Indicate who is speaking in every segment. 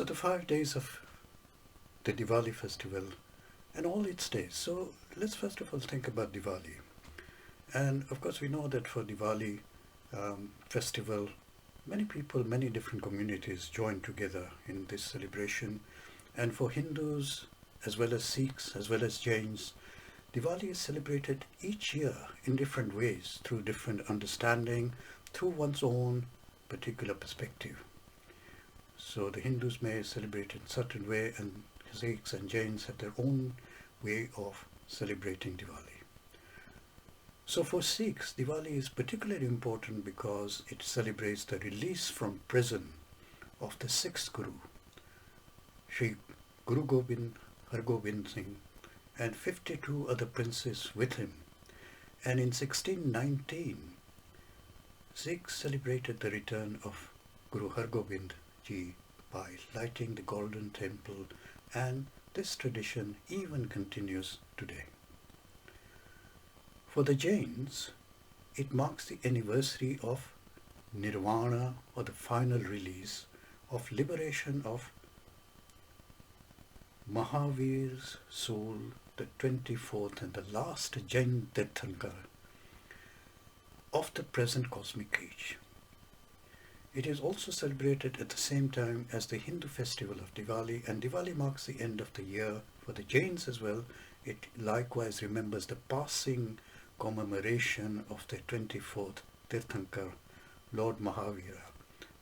Speaker 1: So the 5 days of the Diwali festival and all its days. So let's first of all think about Diwali. And of course, we know that for Diwali festival, many people, many different communities join together in this celebration. And for Hindus, as well as Sikhs, as well as Jains, Diwali is celebrated each year in different ways, through different understanding, through one's own particular perspective. So the Hindus may celebrate in a certain way, and Sikhs and Jains have their own way of celebrating Diwali. So for Sikhs, Diwali is particularly important because it celebrates the release from prison of the sixth Guru, Sri Guru Gobind Hargobind Singh, and 52 other princes with him. And in 1619, Sikhs celebrated the return of Guru Hargobind Ji by lighting the Golden Temple, and this tradition even continues today. For the Jains, it marks the anniversary of Nirvana, or the final release of liberation of Mahavir's soul, the 24th and the last Jain Tirthankar of the present cosmic age. It is also celebrated at the same time as the Hindu festival of Diwali, and Diwali marks the end of the year for the Jains as well. It likewise remembers the passing commemoration of the 24th Tirthankar, Lord Mahavira,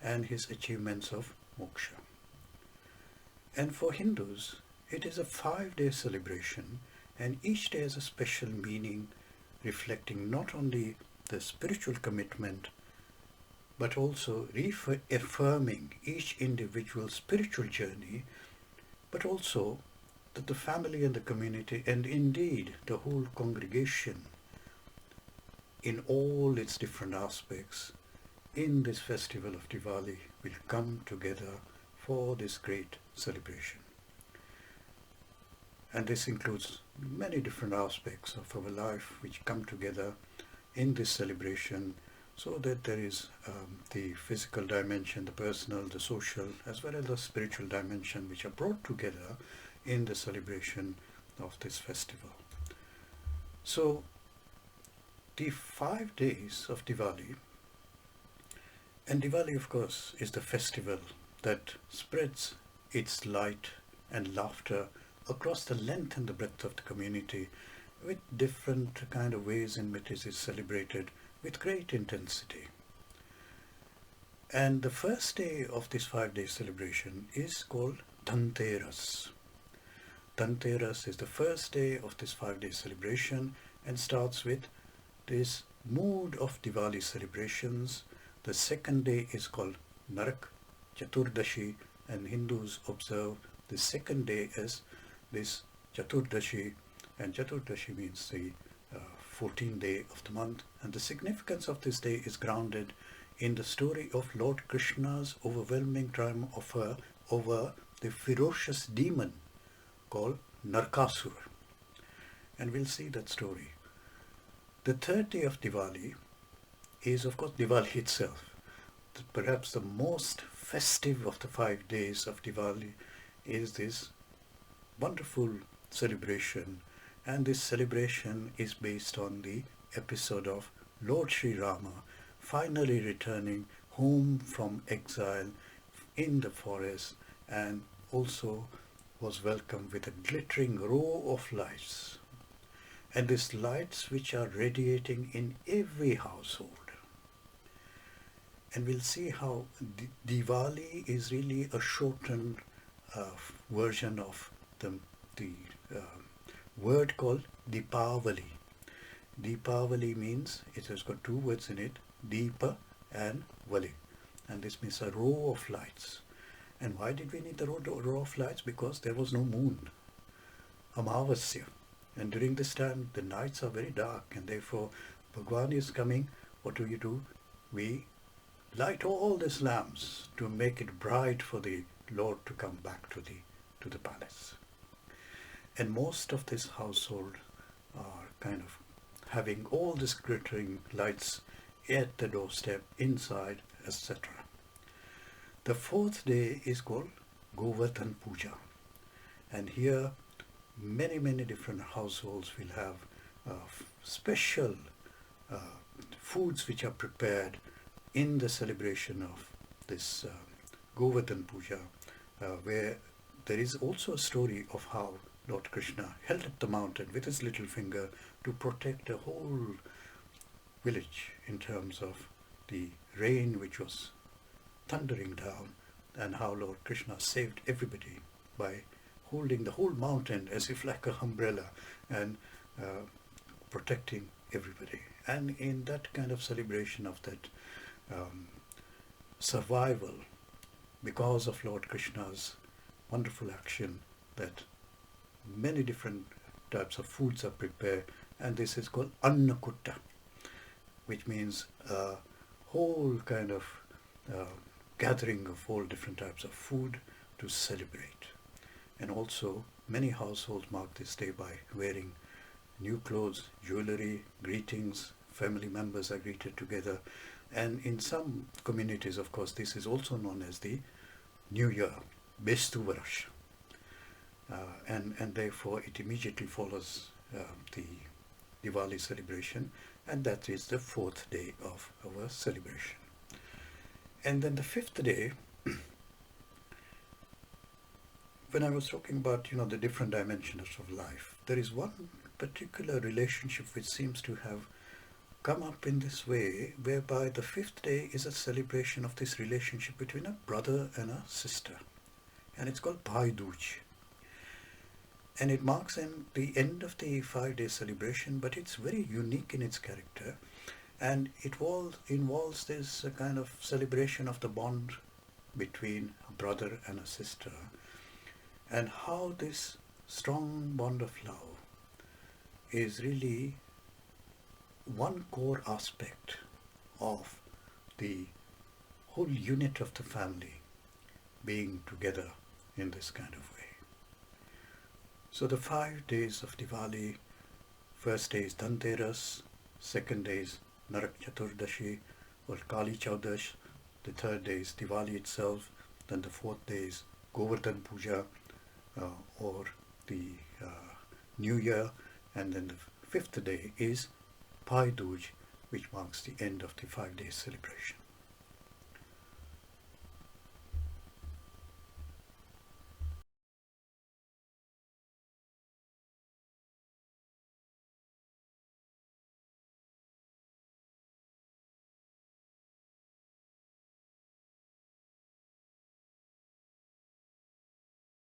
Speaker 1: and his achievements of moksha. And for Hindus, it is a 5-day celebration, and each day has a special meaning, reflecting not only the spiritual commitment, but also reaffirming each individual's spiritual journey, but also that the family and the community, and indeed the whole congregation, in all its different aspects, in this festival of Diwali, will come together for this great celebration. And this includes many different aspects of our life which come together in this celebration, so that there is the physical dimension, the personal, the social, as well as the spiritual dimension, which are brought together in the celebration of this festival. So the 5 days of Diwali, and Diwali of course is the festival that spreads its light and laughter across the length and the breadth of the community, with different kind of ways in which it is celebrated with great intensity. And the first day of this 5-day celebration is called Dhanteras. Dhanteras is the first day of this 5-day celebration and starts with this mood of Diwali celebrations. The second day is called Narak Chaturdashi, and Hindus observe the second day as this Chaturdashi, and Chaturdashi means the 14th day of the month. And the significance of this day is grounded in the story of Lord Krishna's overwhelming triumph over the ferocious demon called Narkasur. And we'll see that story. The third day of Diwali is of course Diwali itself. Perhaps the most festive of the 5 days of Diwali is this wonderful celebration, and this celebration is based on the episode of Lord Sri Rama finally returning home from exile in the forest, and also was welcomed with a glittering row of lights, and these lights which are radiating in every household. And we'll see how Diwali is really a shortened version of the word called Deepavali. Deepavali means, it has got 2 words in it, Deepa and Vali, and this means a row of lights. And why did we need the row of lights? Because there was no moon, Amavasya, and during this time the nights are very dark, and therefore Bhagwan is coming. What do? We light all these lamps to make it bright for the Lord to come back to the palace. And most of this household are kind of having all these glittering lights at the doorstep, inside, etc. The 4th day is called Govardhan Puja. And here many different households will have special uh, foods which are prepared in the celebration of this Govardhan Puja, where there is also a story of how Lord Krishna held up the mountain with his little finger to protect a whole village in terms of the rain which was thundering down, and how Lord Krishna saved everybody by holding the whole mountain as if like a umbrella and protecting everybody. And in that kind of celebration of that survival, because of Lord Krishna's wonderful action, that many different types of foods are prepared, and this is called Annakutta, which means a whole kind of gathering of all different types of food to celebrate. And also many households mark this day by wearing new clothes, jewelry, greetings, family members are greeted together. And in some communities, of course, this is also known as the New Year, Bestu Varash. And therefore it immediately follows the Diwali celebration, and that is the fourth day of our celebration. And then the fifth day, when I was talking about, the different dimensions of life, there is one particular relationship which seems to have come up in this way, whereby the fifth day is a celebration of this relationship between a brother and a sister. And it's called Bhai Dooj. And it marks the end of the 5-day celebration, but it's very unique in its character. And it involves this kind of celebration of the bond between a brother and a sister, and how this strong bond of love is really one core aspect of the whole unit of the family being together in this kind of way. So the 5 days of Diwali, first day is Dhanteras, second day is Narak Chaturdashi or Kali Chaudash, the third day is Diwali itself, then the fourth day is Govardhan Puja or the New Year, and then the fifth day is Bhai Dooj, which marks the end of the 5-day celebration.